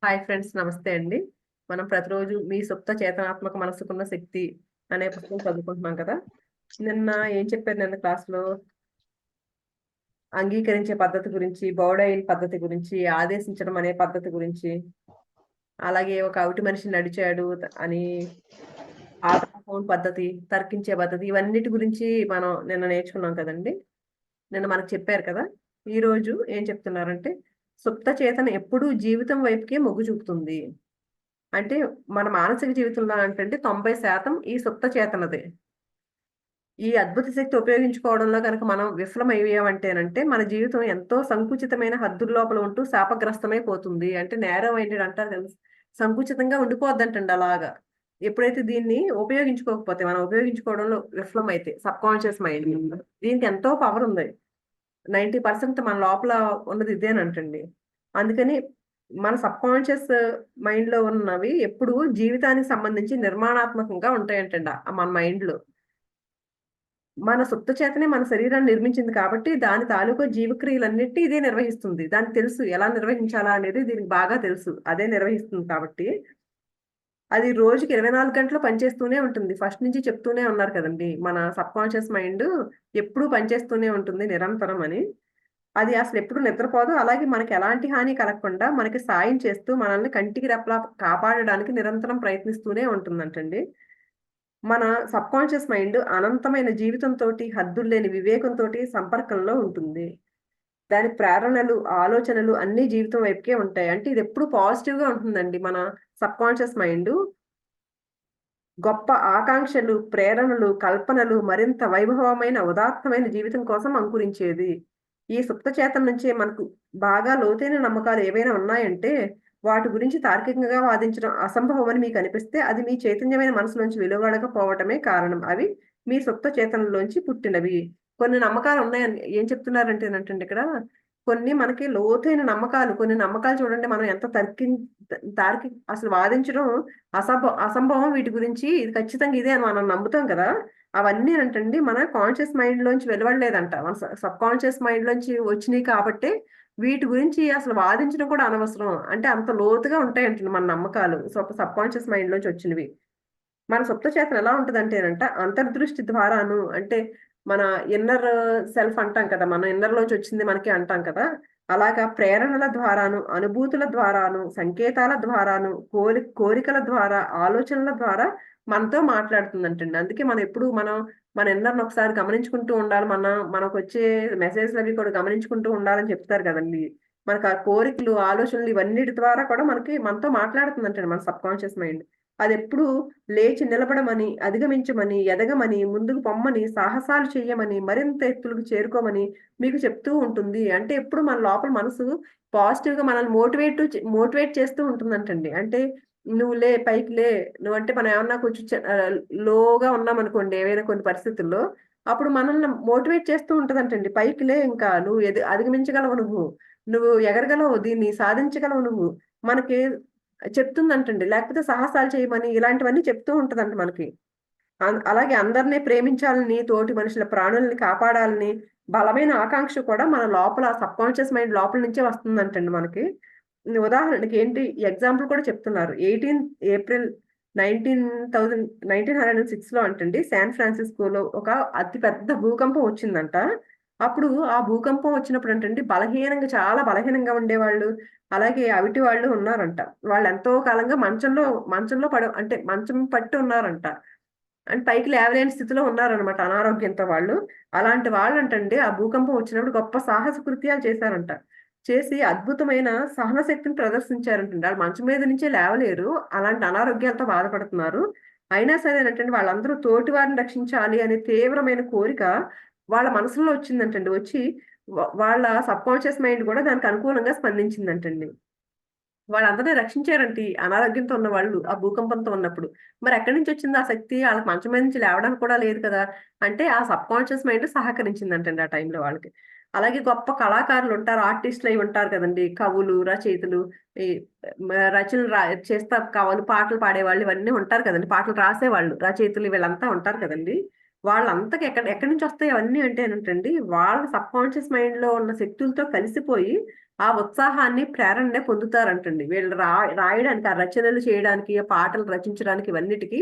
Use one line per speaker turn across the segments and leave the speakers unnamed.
Hi friends, నమస్తే అండి. మనం ప్రతిరోజు మీ సుప్త చేతనాత్మక మనసుకున్న శక్తి అనే పుస్తకం చదువుకుంటున్నాం కదా. నిన్న ఏం చెప్పారు? నిన్న క్లాస్లో అంగీకరించే పద్ధతి గురించి, బౌడైన్ పద్ధతి గురించి, ఆదేశించడం అనే పద్ధతి గురించి, అలాగే ఒక అవిటి మనిషి నడిచాడు అని ఫోన్ పద్ధతి, తర్కించే పద్ధతి, ఇవన్నిటి గురించి మనం నిన్న నేర్చుకున్నాం కదండి. నిన్న మనకు చెప్పారు కదా. ఈ రోజు ఏం చెప్తున్నారంటే, సుప్త చేతన ఎప్పుడూ జీవితం వైపుకే మొగ్గు చూపుతుంది. అంటే మన మానసిక జీవితంలో అంటే 90% ఈ సుప్త చేతనదే. ఈ అద్భుత శక్తి ఉపయోగించుకోవడంలో గనక మనం విఫలమయ్యామంటేనంటే, మన జీవితం ఎంతో సంకుచితమైన హద్దుల లోపల ఉంటూ శాపగ్రస్తమై పోతుంది. అంటే నేరో మైండెడ్ అంటారు కదా! సంకుచితంగా ఉండిపోద్దంటండి అలాగా. ఎప్పుడైతే దీన్ని ఉపయోగించుకోకపోతే, మనం ఉపయోగించుకోవడంలో విఫలమైతే సబ్‌కాన్షియస్ మైండ్ దీనికి ఎంతో పవర్ ఉంది. 90% మన లోపల ఉన్నది ఇదేనంటండి. అందుకని మన సబ్‌కాన్షియస్ మైండ్‌లో ఉన్నవి ఎప్పుడూ జీవితానికి సంబంధించి నిర్మాణాత్మకంగా ఉంటాయంటండి మన మైండ్‌లో. మన సుప్త చేతనే మన శరీరాన్ని నిర్మించింది కాబట్టి, దాని తాలూకా జీవక్రియలన్నిటి ఇదే నిర్వహిస్తుంది. దానికి తెలుసు ఎలా నిర్వహించాలా అనేది దీనికి బాగా తెలుసు. అదే నిర్వహిస్తుంది కాబట్టి, అది రోజుకి 24 గంటలు పనిచేస్తూనే ఉంటుంది. ఫస్ట్ నుంచి చెప్తూనే ఉన్నారు కదండీ! మన సబ్‌కాన్షియస్ మైండ్ ఎప్పుడూ పనిచేస్తూనే ఉంటుంది నిరంతరం అని. అది అసలెప్పుడు నిద్రపోదు. అలాగే మనకెలాంటి హాని కలగకుండా మనకి సాయం చేస్తూ మనల్ని కంటికి రెప్పలా కాపాడడానికి నిరంతరం ప్రయత్నిస్తూనే ఉంటుందంటండి. మన సబ్‌కాన్షియస్ మైండ్ అనంతమైన జీవితంతోటి, హద్దుల్లేని వివేకంతోటి సంపర్కంలో ఉంటుంది. దాని ప్రేరణలు, ఆలోచనలు అన్నీ జీవితం వైపుకే ఉంటాయి. అంటే ఇదెప్పుడు పాజిటివ్‌గా ఉంటుందండి. మన సబ్‌కాన్షియస్ మైండు గొప్ప ఆకాంక్షలు, ప్రేరణలు, కల్పనలు మరింత వైభవమైన, ఉదాత్తమైన జీవితం కోసం అంకురించేది. ఈ సుప్త చేతన నుంచే మనకు బాగా లోతైన నమ్మకాలు ఏవైనా ఉన్నాయంటే, వాటి గురించి తార్కికంగా వాదించడం అసంభవమని మీకనిపిస్తే, అది మీ చైతన్యమైన మనసులోంచి వెలువడకపోవటమే కారణం. అవి మీ సుప్త చేతనలోంచి పుట్టినవి. కొన్ని నమ్మకాలున్నాయని ఏం చెప్తున్నారంటేనంటండి ఇక్కడ, కొన్ని మనకి లోతైన నమ్మకాలు, కొన్ని నమ్మకాలు చూడండి మనం ఎంత అసలు వాదించడం అసంభవం వీటి గురించి. ఇది ఖచ్చితంగా ఇదే అని మనం నమ్ముతాం కదా! అవన్నీ అంటండి మన కాన్షియస్ మైండ్‌లోంచి వెలువడలేదంట. మన సబ్‌కాన్షియస్ మైండ్‌లోంచి వచ్చినియి కాబట్టే వీటి గురించి అసలు వాదించడం కూడా అనవసరం. అంటే అంత లోతుగా ఉంటాయంటండి మన నమ్మకాలు. సబ్‌కాన్షియస్ మైండ్‌లోంచి వచ్చినవి. మన సుప్త చేతన ఎలా ఉంటదంటేనంట, అంతర్దృష్టి ద్వారాను అంటే, మన ఇన్నర్ సెల్ఫ్ అంటాం కదా! మన ఇన్నర్‌లోంచి వచ్చింది మనకి అంటాం కదా! అలాగా ప్రేరణల ద్వారాను, అనుభూతుల ద్వారాను, సంకేతాల ద్వారాను, కోరికల ద్వారా, ఆలోచనల ద్వారా మనతో మాట్లాడుతుందంటండి. అందుకే మన ఇన్నర్‌ని ఒకసారి గమనించుకుంటూ ఉండాలి. మనకొచ్చే మెసేజ్‌లవి కూడా గమనించుకుంటూ ఉండాలని చెప్తారు కదండీ! మనకు ఆ కోరికలు, ఆలోచనలు ఇవన్నిటి ద్వారా కూడా మనతో మాట్లాడుతుందంటండి మన సబ్‌కాన్షియస్ మైండ్. అదెప్పుడూ లేచి నిలబడమని, అధిగమించమని, ఎదగమని, ముందుకు పొమ్మని, సాహసాలు చెయ్యమని, మరింత ఎత్తులకు చేరుకోమని మీకు చెప్తూ ఉంటుంది. అంటే ఎప్పుడు మన లోపల మనసు పాజిటివ్‌గా మనల్ని మోటివేట్ చేస్తూ ఉంటుందంటండి. అంటే "నువ్వు లే, పైకి లే." నువ్వంటే మనం ఏమన్నా కొంచెం లోగా ఉన్నామనుకోండి ఏవైనా కొన్ని పరిస్థితుల్లో, అప్పుడు మనల్ని మోటివేట్ చేస్తూ ఉంటదంటండి. "పైకి లే ఇంకా. నువ్వు అధిగమించగలవు నువ్వు. నువ్వు ఎగరగలవు. దీన్ని సాధించగలవు నువ్వు." మనకి చెప్తుందంటండి. లేకపోతే సాహసాలు చేయమని ఇలాంటివన్నీ చెప్తూ ఉంటదంట మనకి. అలాగే అందరిని ప్రేమించాలని, తోటి మనుషుల ప్రాణుల్ని కాపాడాలని, బలమైన ఆకాంక్ష కూడా మన లోపల సబ్‌కాన్షియస్ మైండ్ లోపల నుంచే వస్తుందంటండి మనకి. ఉదాహరణకి ఏంటి ఎగ్జాంపుల్ కూడా చెప్తున్నారు. 18 ఏప్రిల్ 1906లో అంటండి శాన్ ఫ్రాన్సిస్కోలో ఒక అతి పెద్ద భూకంపం వచ్చిందంట. అప్పుడు ఆ భూకంపం వచ్చినప్పుడంటండి చాలా బలహీనంగా ఉండేవాళ్ళు, అలాగే అవిటి వాళ్ళు ఉన్నారంట. వాళ్ళెంతో కాలంగా మంచంలో అంటే మంచం పట్టి ఉన్నారంట. అంటే పైకి లేవలేని స్థితిలో ఉన్నారనమాట అనారోగ్యంతో వాళ్ళు. అలాంటి వాళ్ళంటండి ఆ భూకంపం వచ్చినప్పుడు గొప్ప సాహస కృత్యాలు చేశారంట. చేసి అద్భుతమైన సహన శక్తిని ప్రదర్శించారంటండి. ఆళ్ళు మంచం మీద నుంచే లేవలేరు. అలాంటి అనారోగ్యాలతో బాధపడుతున్నారు. అయినా సరేనంటండి వాళ్ళందరూ తోటి వారిని రక్షించాలి అనే తీవ్రమైన కోరిక వాళ్ళ మనసులో వచ్చిందంటండి. వచ్చి వాళ్ళ సబ్‌కాన్షియస్ మైండ్ గూడా దానికి అనుకూలంగా స్పందించిందంటండి. వాళ్ళందరిని రక్షించారంట అనారోగ్యంతో ఉన్నవాళ్ళు, ఆ భూకంపంతో ఉన్నప్పుడు. మరెక్కడి నుంచొచ్చింది ఆ శక్తి? ఆళ్ళకి మంచం మీద నుంచి లేవడానికి కూడా లేదు కదా! అంటే ఆ సబ్‌కాన్షియస్ మైండ్ సహకరించిందంటండి ఆ టైంలో వాళ్ళకి. అలాగే గొప్ప కళాకారులుంటారు, ఆర్టిస్టులయి ఉంటారు కదండీ! కవులు, రచయితలు, ఈ రచనలు చేస్తా పాటలు పాడేవాళ్ళు ఇవన్నీ ఉంటారు కదండీ! పాటలు రాసేవాళ్ళు, రచయితలు వీళ్ళంతా ఉంటారు కదండీ! వాళ్ళంతకి ఎక్కడి నుంచి వస్తాయి అవన్నీ అంటే ఏంటండి, వాళ్ళ సబ్కాన్షియస్ మైండ్ లో ఉన్న శక్తులతో కలిసిపోయి ఆ ఉత్సాహాన్ని ప్రేరణనే పొందుతారంటండి. వీళ్ళు రాయడానికి, ఆ రచనలు చేయడానికి, ఆ పాటలు రచించడానికి ఇవన్నిటికి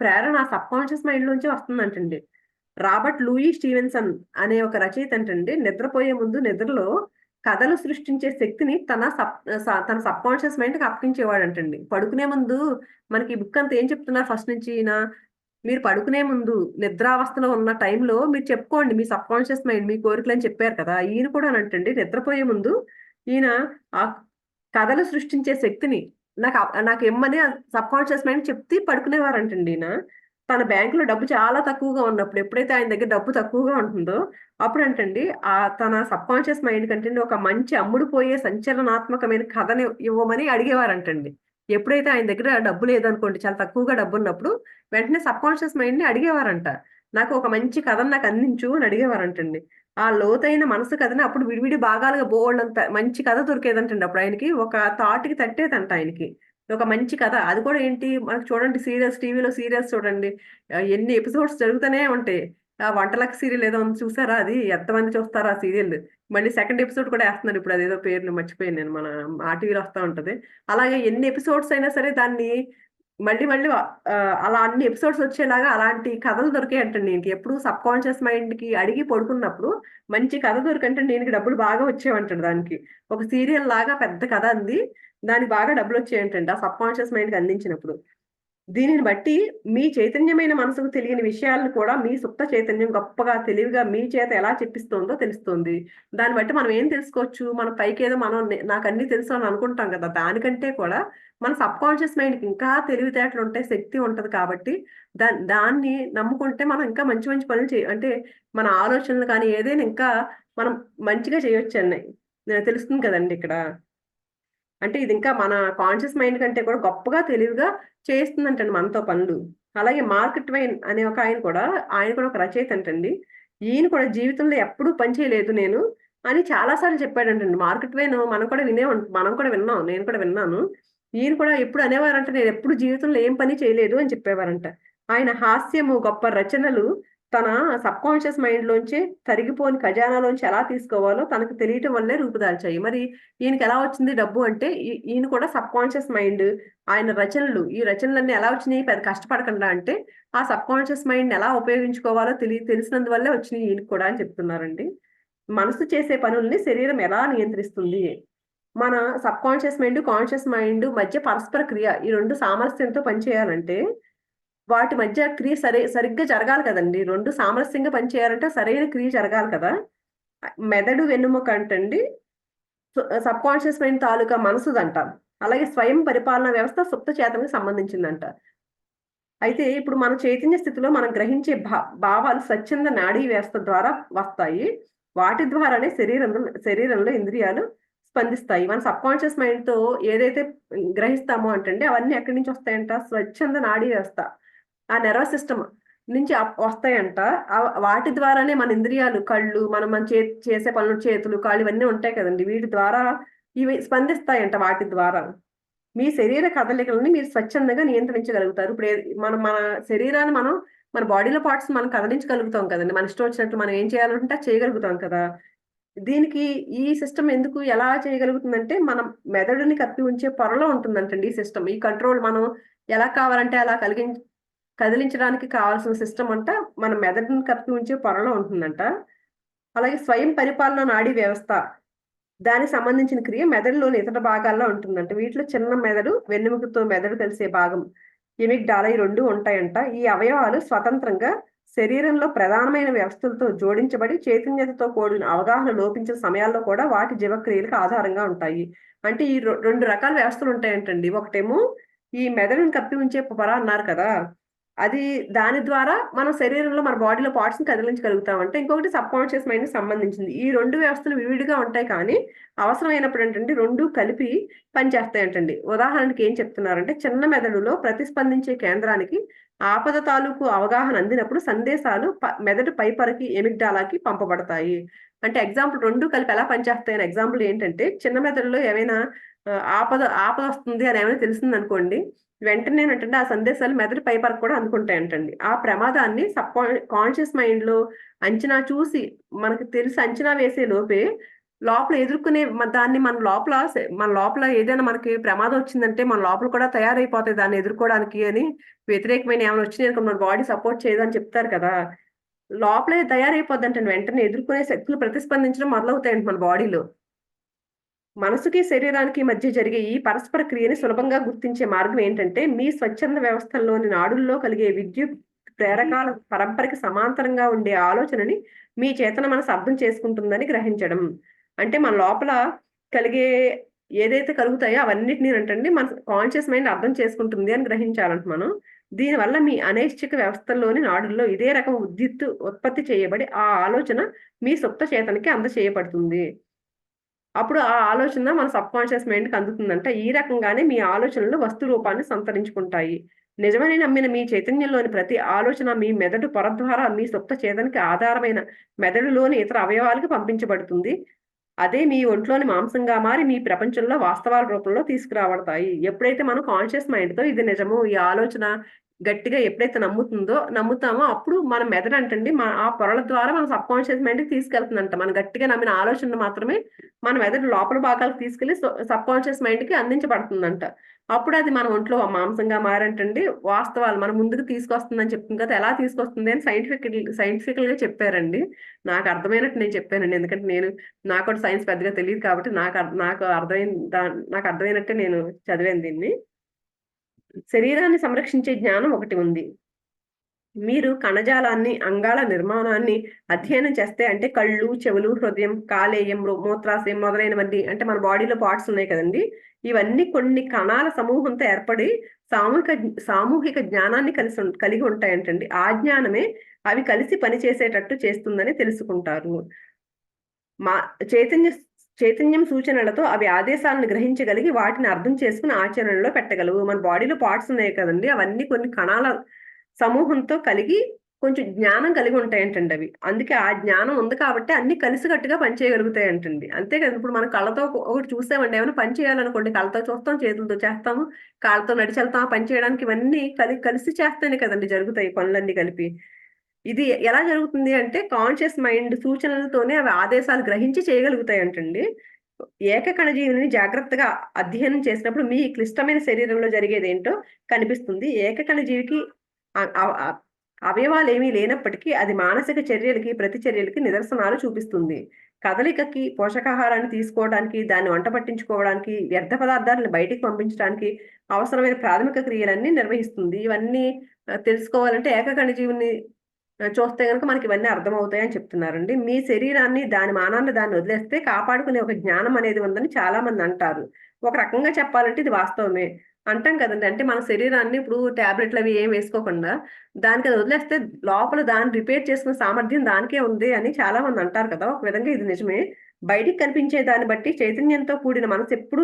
ప్రేరణ ఆ సబ్కాన్షియస్ మైండ్ నుంచి వస్తుందంటండి. రాబర్ట్ లూయి స్టీవెన్సన్ అనే ఒక రచయిత అంటండి, నిద్రపోయే ముందు నిద్రలో కథలు సృష్టించే శక్తిని తన సబ్కాన్షియస్ మైండ్ కి అప్పగించేవాడంటండి. పడుకునే ముందు మనకి ఈ బుక్ అంతా ఏం చెప్తున్నారు ఫస్ట్ నుంచి ఈయన, మీరు పడుకునే ముందు నిద్రావస్థలో ఉన్న టైంలో మీరు చెప్పుకోండి మీ సబ్కాన్షియస్ మైండ్ మీ కోరికలని చెప్పారు కదా. ఈయన కూడా అంటండి నిద్రపోయే ముందు ఈయన ఆ కథలు సృష్టించే శక్తిని నాకు ఇమ్మని సబ్కాన్షియస్ మైండ్ చెప్తే పడుకునేవారంటండి ఈయన. తన బ్యాంకులో డబ్బు చాలా తక్కువగా ఉన్నప్పుడు, ఎప్పుడైతే ఆయన దగ్గర డబ్బు తక్కువగా ఉంటుందో అప్పుడంటండి తన సబ్కాన్షియస్ మైండ్ కంటండి ఒక మంచి అమ్ముడుపోయే సంచలనాత్మకమైన కథని ఇవ్వమని అడిగేవారంటండి. ఎప్పుడైతే ఆయన దగ్గర డబ్బు లేదనుకోండి, చాలా తక్కువగా డబ్బున్నప్పుడు వెంటనే సబ్కాన్షియస్ మైండ్‌ని అడిగేవారంట. నాకు ఒక మంచి కథను నాకు అందించు అని అడిగేవారంటండి. ఆ లోతైన మనసు కథని అప్పుడు విడివిడి భాగాలుగా బోలెడంత మంచి కథ దొరికేదంటండి అప్పుడు ఆయనకి. ఒక థాట్‌కి తట్టేదంట ఆయనకి. ఒక మంచి కథ. అది కూడా ఏంటి మనకు చూడండి సీరియల్స్, టీవీలో సీరియల్స్ చూడండి. ఎన్ని ఎపిసోడ్స్ జరుగుతూనే ఉంటాయి. ఆ 'వంటలక్క' సీరియల్ ఏదో ఉంది చూసారా అది? ఎంతమంది చూస్తారు ఆ సీరియల్. మళ్ళీ సెకండ్ ఎపిసోడ్ కూడా ఏస్తున్నారు ఇప్పుడు, అదేదో పేరుని మర్చిపోయాను నేను. మన మా టీవీలో వస్తా ఉంటది. అలాగే ఎన్ని ఎపిసోడ్స్ అయినా సరే దాన్ని మళ్ళీ మళ్ళీ అలా అన్ని ఎపిసోడ్స్ వచ్చేలాగా అలాంటి కథలు దొరికాయంటండి ఈయనకి. ఎప్పుడు సబ్‌కాన్షియస్ మైండ్‌కి అడిగి పడుకున్నప్పుడు మంచి కథ దొరికంటండి ఈయనకి డబ్బులు బాగా వచ్చేవంటండి దానికి. ఒక సీరియల్ లాగా పెద్ద కథ అంది. దానికి బాగా డబ్బులొచ్చేయంటండి ఆ సబ్‌కాన్షియస్ మైండ్‌కి అందించినప్పుడు. దీనిని బట్టి మీ చైతన్యమైన మనసుకు తెలియని విషయాలను కూడా మీ సుప్త చైతన్యం గొప్పగా, తెలివిగా మీ చేత ఎలా చెప్పిస్తోందో తెలుస్తుంది. దాన్ని బట్టి మనం ఏం తెలుసుకోవచ్చు? మన పైకేదో మనం నాకన్నీ తెలుసు అని అనుకుంటాం కదా! దానికంటే కూడా మన సబ్‌కాన్షియస్ మైండ్‌కి ఇంకా తెలివితేటలుంటాయి, శక్తి ఉంటది కాబట్టి దాన్ని నమ్ముకుంటే మనం ఇంకా మంచి మంచి పనులు అంటే మన ఆలోచనలు కానీ ఏదైనా ఇంకా మనం మంచిగా చేయొచ్చండి. తెలుస్తుంది కదండీ ఇక్కడ. అంటే ఇది ఇంకా మన కాన్షియస్ మైండ్ కంటే కూడా గొప్పగా తెలివిగా చేస్తుందంటండి మనతో పనులు. అలాగే మార్క్ ట్వైన్ అనే ఒక ఆయన కూడా ఒక రచయిత అంటండి. ఈయన కూడా జీవితంలో ఎప్పుడూ పని చేయలేదు నేను అని చాలా సార్లు చెప్పాడంటండి. మార్క్ ట్వైన్ మనం కూడా విన్నాం. నేను కూడా విన్నాను. ఈయన కూడా ఎప్పుడు అనేవారంట, నేనెప్పుడు జీవితంలో ఏం పని చేయలేదు అని చెప్పేవారంట. ఆయన హాస్యము, గొప్ప రచనలు తన సబ్‌కాన్షియస్ మైండ్‌లోంచి తరిగిపోని ఖజానాలోంచి ఎలా తీసుకోవాలో తనకు తెలియటం వల్లే రూపుదాల్చాయి. మరి ఈయనకెలా వచ్చింది డబ్బు అంటే, ఈయన కూడా సబ్‌కాన్షియస్ మైండ్, ఆయన రచనలు, ఈ రచనలన్నీ ఎలా వచ్చినియి పెద్ద కష్టపడకుండా అంటే, ఆ సబ్‌కాన్షియస్ మైండ్‌ని ఎలా ఉపయోగించుకోవాలో తెలిసినందువల్లే వచ్చినియి ఈయనకి కూడా అని చెప్తున్నారండి. మనసు చేసే పనుల్ని శరీరం ఎలా నియంత్రిస్తుంది? మన సబ్‌కాన్షియస్ మైండ్, కాన్షియస్ మైండ్ మధ్య పరస్పర క్రియ ఈ 2 సామరస్యంతో పనిచేయాలంటే, వాటి మధ్య క్రియ సరిగ్గా జరగాలి కదండీ! 2 సామరస్యంగా పనిచేయాలంటే సరైన క్రియ జరగాలి కదా! మెదడు వెన్నెముక అంటండి సబ్‌కాన్షియస్ మైండ్ తాలూకా మనసుదంట. అలాగే స్వయం పరిపాలన వ్యవస్థ సుప్త చేతనకి సంబంధించిందంట. అయితే ఇప్పుడు మన చైతన్య స్థితిలో మనం గ్రహించే భావాలు స్వచ్ఛంద నాడీ వ్యవస్థ ద్వారా వస్తాయి. వాటి ద్వారానే శరీరంలో ఇంద్రియాలు స్పందిస్తాయి. మన సబ్‌కాన్షియస్ మైండ్‌తో ఏదైతే గ్రహిస్తామో అంటండి అవన్నీ ఎక్కడి నుంచి వస్తాయంట? స్వచ్ఛంద నాడీ వ్యవస్థ. ఆ నెర్వస్ సిస్టమ్ నుంచి వస్తాయంట. వాటి ద్వారానే మన ఇంద్రియాలు, కళ్ళు, మనం మన చేసే పనులు చేతులు, కాళ్ళు ఇవన్నీ ఉంటాయి కదండీ! వీటి ద్వారా ఇవి స్పందిస్తాయంట వాటి ద్వారా. మీ శరీర కదలికలని మీరు స్వచ్ఛందంగా నియంత్రించగలుగుతారు. ఇప్పుడు మన శరీరాన్ని మన బాడీలో పార్ట్స్ మనం కదిలించగలుగుతాం కదండీ! మన ఇష్టం వచ్చినట్టు మనం ఏం చేయాలనుకుంటే అది చేయగలుగుతాం కదా! దీనికి ఈ సిస్టమ్ ఎలా చేయగలుగుతుందంటే, మనం మెదడుని కప్పి ఉంచే పొరలో ఉంటుందంటండి ఈ సిస్టమ్. ఈ కంట్రోల్ మనం ఎలా కావాలంటే అలా కదిలించడానికి కావాల్సిన సిస్టమ్ అంట మన మెదడుని కప్పి ఉంచే పొరలో ఉంటుందంట. అలాగే స్వయం పరిపాలన నాడీ వ్యవస్థ. దానికి సంబంధించిన క్రియ మెదడులోని ఇతర భాగాల్లో ఉంటుందంట. వీటిలో చిన్న మెదడు, వెన్నెముకతో మెదడు కలిసే భాగం ఎమిగ్డాలా ఈ 2 ఉంటాయంట. ఈ అవయవాలు స్వతంత్రంగా శరీరంలో ప్రధానమైన వ్యవస్థలతో జోడించబడి చైతన్యతతో కూడిన అవగాహన లోపించిన సమయాల్లో కూడా వాటి జీవక్రియలకు ఆధారంగా ఉంటాయి. అంటే ఈ 2 రకాల వ్యవస్థలు ఉంటాయంటండి. ఒకటేమో ఈ మెదడుని కప్పి ఉంచే పొర అన్నారు కదా! అది దాని ద్వారా మన శరీరంలో మన బాడీలో పార్ట్స్‌ని కదిలించగలుగుతామంట. ఇంకొకటి సబ్‌కాన్షియస్ మైండ్‌కి సంబంధించింది. ఈ 2 వ్యవస్థలు విడివిడిగా ఉంటాయి కానీ, అవసరమైనప్పుడు ఏంటంటే 2 కలిపి పనిచేస్తాయంటండి. ఉదాహరణకి ఏం చెప్తున్నారంటే, చిన్న మెదడులో ప్రతిస్పందించే కేంద్రానికి ఆపద తాలూకు అవగాహన అందినప్పుడు సందేశాలు మెదడు పైపొరకి ఎమిగ్డాలాకి పంపబడతాయి. అంటే ఎగ్జాంపుల్ 2 కలిపి ఎలా పనిచేస్తాయని ఎగ్జాంపుల్ ఏంటంటే, చిన్న మెదడులో ఏవైనా ఆపద ఆపద వస్తుంది అని ఏమైనా తెలిసింది అనుకోండి, వెంటనే ఏంటంటే ఆ సందేశాలు మెదడు పైపరకు కూడా అందుకుంటాయంటండి. ఆ ప్రమాదాన్ని కాన్షియస్ మైండ్ లో అంచనా చూసి మనకు తెలిసి అంచనా వేసే లోపే లోపల ఎదుర్కొనే దాన్ని మన లోపల ఏదైనా మనకి ప్రమాదం వచ్చిందంటే మన లోపల కూడా తయారైపోతాయి దాన్ని ఎదుర్కోవడానికి అని. వ్యతిరేకమైన ఏమైనా వచ్చినాయి అనుకో మన బాడీ సపోర్ట్ చేయదని చెప్తారు కదా, లోపలే తయారైపోద్దంటండి. వెంటనే ఎదుర్కొనే శక్తులు ప్రతిస్పందించడం మొదలవుతాయండి మన బాడీలో. మనసుకి శరీరానికి మధ్య జరిగే ఈ పరస్పర క్రియని సులభంగా గుర్తించే మార్గం ఏంటంటే, మీ స్వచ్ఛంద వ్యవస్థల్లోని నాడుల్లో కలిగే విద్యుత్ ప్రేరకాల పరంపరకి సమాంతరంగా ఉండే ఆలోచనని మీ చేతన మనసు అర్థం చేసుకుంటుందని గ్రహించడం. అంటే మన లోపల కలిగే ఏదైతే కలుగుతాయో అవన్నిటిని అంటండి మన కాన్షియస్ మైండ్ అర్థం చేసుకుంటుంది అని గ్రహించాలంట మనం. దీనివల్ల మీ అనైచ్ఛిక వ్యవస్థల్లోని నాడుల్లో ఇదే రకం విద్యుత్తు ఉత్పత్తి చేయబడి ఆ ఆలోచన మీ సుప్త చేతనకి అందచేయబడుతుంది. అప్పుడు ఆ ఆలోచన మన సబ్‌కాన్షియస్ మైండ్‌కి అందుతుందంట. ఈ రకంగానే మీ ఆలోచనలు వస్తు రూపాన్ని సంతరించుకుంటాయి. నిజమని నమ్మిన మీ చైతన్యంలోని ప్రతి ఆలోచన మీ మెదడు పొర ద్వారా మీ సుప్త చేతనకి ఆధారమైన మెదడులోని ఇతర అవయవాలకు పంపించబడుతుంది. అదే మీ ఒంట్లోని మాంసంగా మారి మీ ప్రపంచంలో వాస్తవాల రూపంలో తీసుకురాబడతాయి. ఎప్పుడైతే మనం కాన్షియస్ మైండ్‌తో ఇది నిజము, ఈ ఆలోచన గట్టిగా ఎప్పుడైతే నమ్ముతామో అప్పుడు మన మెదడంటండి ఆ పొరల ద్వారా మన సబ్‌కాన్షియస్ మైండ్‌కి తీసుకెళ్తుందంట. మనం గట్టిగా నమ్మిన ఆలోచనలు మాత్రమే మన మెదడు లోపల భాగాలకు తీసుకెళ్ళి సబ్‌కాన్షియస్ మైండ్‌కి అందించబడుతుందంట. అప్పుడు అది మన ఒంట్లో మాంసంగా మారంటండి వాస్తవాలు మన ముందుకు తీసుకొస్తుందని చెప్తుంది కదా! ఎలా తీసుకొస్తుంది అని సైంటిఫికల్‌గా చెప్పారండి. నాకు అర్థమైనట్టు నేను చెప్పానండి. ఎందుకంటే నాకు కూడా సైన్స్ పెద్దగా తెలీదు కాబట్టి నాకు అర్థమైనట్టే నేను చదివాను దీన్ని. శరీరాన్ని సంరక్షించే జ్ఞానం ఒకటి ఉంది. మీరు కణజాలాన్ని, అంగాల నిర్మాణాన్ని అధ్యయనం చేస్తే అంటే కళ్ళు, చెవులు, హృదయం, కాలేయం, మూత్రాశయం మొదలైనవన్నీ అంటే మన బాడీలో పార్ట్స్ ఉన్నాయి కదండీ! ఇవన్నీ కొన్ని కణాల సమూహంతో ఏర్పడి సామూహిక సామూహిక జ్ఞానాన్ని కలిగి ఉంటాయంటండి. ఆ జ్ఞానమే అవి కలిసి పనిచేసేటట్టు చేస్తుందని తెలుసుకుంటారు. మా చైతన్య చైతన్యం సూచనలతో అవి ఆదేశాలను గ్రహించగలిగి వాటిని అర్థం చేసుకొని ఆచరణలో పెట్టగలవు. మన బాడీలో పార్ట్స్ ఉన్నాయి కదండీ! అవన్నీ కొన్ని కణాల సమూహంతో కలిగి కొంచెం జ్ఞానం కలిగి ఉంటాయంటండి అవి. అందుకే ఆ జ్ఞానం ఉంది కాబట్టి అన్నీ కలిసికట్టుగా పనిచేయగలుగుతాయంటండి. అంతే కదా! ఇప్పుడు మనం కళ్ళతో ఒకటి చూసామండి ఏమైనా పని చేయాలనుకోండి కళ్ళతో చూస్తాం, చేతులతో చేస్తాము, కాళ్ళతో నడిచెళ్తాం. ఆ పని చేయడానికి ఇవన్నీ కలిసి చేస్తేనే కదండీ జరుగుతాయి పనులన్నీ కలిపి. ఇది ఎలా జరుగుతుంది అంటే కాన్షియస్ మైండ్ సూచనలతోనే అవి ఆదేశాలు గ్రహించి చేయగలుగుతాయంటండి. ఏకకణజీవిని జాగ్రత్తగా అధ్యయనం చేసినప్పుడు మీ క్లిష్టమైన శరీరంలో జరిగేదేంటో కనిపిస్తుంది. ఏకకణజీవికి అ అవ అ అవయవాలేమీ లేనప్పటికీ అది మానసిక చర్యలకి, ప్రతిచర్యలకి నిదర్శనాలు చూపిస్తుంది. కదలికకి, పోషకాహారాన్ని తీసుకోవడానికి, దాన్ని వంట పట్టించుకోవడానికి, వ్యర్థ పదార్థాలను బయటికి పంపించడానికి అవసరమైన ప్రాథమిక క్రియలన్నీ నిర్వహిస్తుంది. ఇవన్నీ తెలుసుకోవాలంటే ఏకకణజీవిని చూస్తే గనుక మనకివన్నీ అర్థమవుతాయని చెప్తున్నారండి. మీ శరీరాన్ని, దాని మానాన్ని దాన్ని వదిలేస్తే కాపాడుకునే ఒక జ్ఞానం అనేది ఉందని చాలా మందంటారు. ఒక రకంగా చెప్పాలంటే ఇది వాస్తవమే. అంటాం కదండీ! అంటే మన శరీరాన్ని ఇప్పుడు టాబ్లెట్‌లవి ఏం వేసుకోకుండా దానికది వదిలేస్తే లోపల దాన్ని రిపేర్ చేసుకునే సామర్థ్యం దానికే ఉంది అని చాలా మందంటారు కదా! ఒక విధంగా ఇది నిజమే. బయటికి కనిపించే దాన్ని బట్టి చైతన్యంతో కూడిన మనసెప్పుడు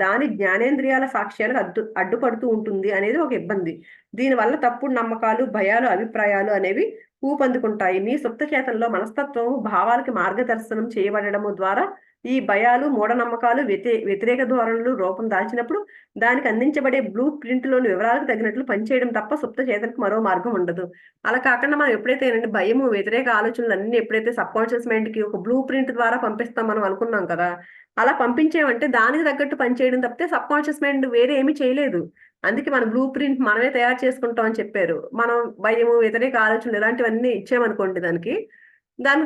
దాని జ్ఞానేంద్రియాల సాక్ష్యాలకు అడ్డుపడుతూ ఉంటుంది అనేది ఒక ఇబ్బంది. దీనివల్ల తప్పుడు నమ్మకాలు, భయాలు, అభిప్రాయాలు అనేవి ఊపందుకుంటాయి. మీ సుప్త చేతనలో మనస్తత్వం భావాలకి మార్గదర్శనం చేయబడడము ద్వారా ఈ భయాలు, మూఢనమ్మకాలు, వ్యతిరేక ధోరణులు రూపం దాల్చినప్పుడు దానికి అందించబడే బ్లూ ప్రింట్‌లోని వివరాలకు తగినట్లు పనిచేయడం తప్ప సుప్త చేతనకి మరో మార్గం ఉండదు. అలా కాకుండా మనం ఎప్పుడైతేనండి భయము, వ్యతిరేక ఆలోచనలన్నీ ఎప్పుడైతే సబ్‌కాన్షియస్ మైండ్‌కి ఒక బ్లూ ప్రింట్ ద్వారా పంపిస్తాం మనం అనుకున్నాం కదా! అలా పంపించామంటే దానికి తగ్గట్టు పనిచేయడం తప్పితే సబ్‌కాన్షియస్ మైండ్ వేరే ఏమి చేయలేదు. అందుకే మన బ్లూ ప్రింట్ మనమే తయారు చేసుకుంటాం అని చెప్పారు. మనం భయము, వ్యతిరేక ఆలోచనలు ఇలాంటివన్నీ ఇచ్చామనుకోండి దానికి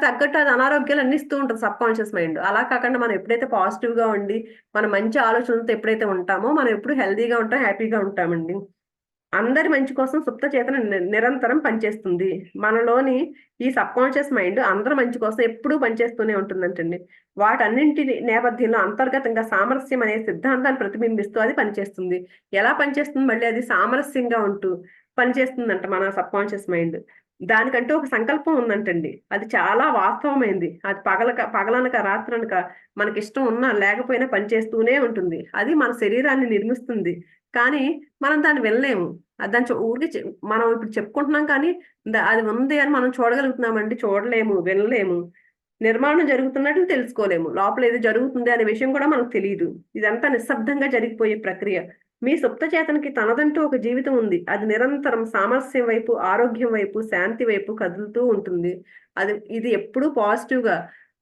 తగ్గట్టు అది అనారోగ్యాలన్నీ ఇస్తూ ఉంటది సబ్‌కాన్షియస్ మైండ్. అలా కాకుండా మనం ఎప్పుడైతే పాజిటివ్‌గా ఉండి, మనం మంచి ఆలోచనలతో ఎప్పుడైతే ఉంటామో, మనం ఎప్పుడు హెల్తీగా ఉంటాం, హ్యాపీగా ఉంటామండి. అందరి మంచి కోసం సుప్త చేతన నిరంతరం పనిచేస్తుంది. మనలోని ఈ సబ్‌కాన్షియస్ మైండ్ అందరి మంచి కోసం ఎప్పుడూ పనిచేస్తూనే ఉంటుందంటండి. వాటన్నింటి నేపథ్యంలో అంతర్గతంగా సామరస్యం అనే సిద్ధాంతాన్ని ప్రతిబింబిస్తూ అది పనిచేస్తుంది. ఎలా పనిచేస్తుంది మళ్ళీ అది సామరస్యంగా ఉంటూ పనిచేస్తుందంట మన సబ్‌కాన్షియస్ మైండ్. దానికంటూ ఒక సంకల్పం ఉందంటండి. అది చాలా వాస్తవమైంది. అది పగలనక, రాత్రనక మనకిష్టం ఉన్నా లేకపోయినా పనిచేస్తూనే ఉంటుంది. అది మన శరీరాన్ని నిర్మిస్తుంది. కానీ మనం దాన్ని వినలేము. దాన్ని ఊరికే మనం ఇప్పుడు చెప్పుకుంటున్నాం కానీ, అది ఉంది అని మనం చూడగలుగుతున్నామండి? చూడలేము, వినలేము. నిర్మాణం జరుగుతున్నట్లు తెలుసుకోలేము. లోపల ఏదో జరుగుతుంది అనే విషయం కూడా మనకు తెలియదు. ఇదంతా నిశ్శబ్దంగా జరిగిపోయే ప్రక్రియ. మీ సుప్త చేతనకి తనదంటూ ఒక జీవితం ఉంది. అది నిరంతరం సామరస్యం వైపు, ఆరోగ్యం వైపు, శాంతి వైపు కదులుతూ ఉంటుంది. ఇది ఎప్పుడూ పాజిటివ్ గా,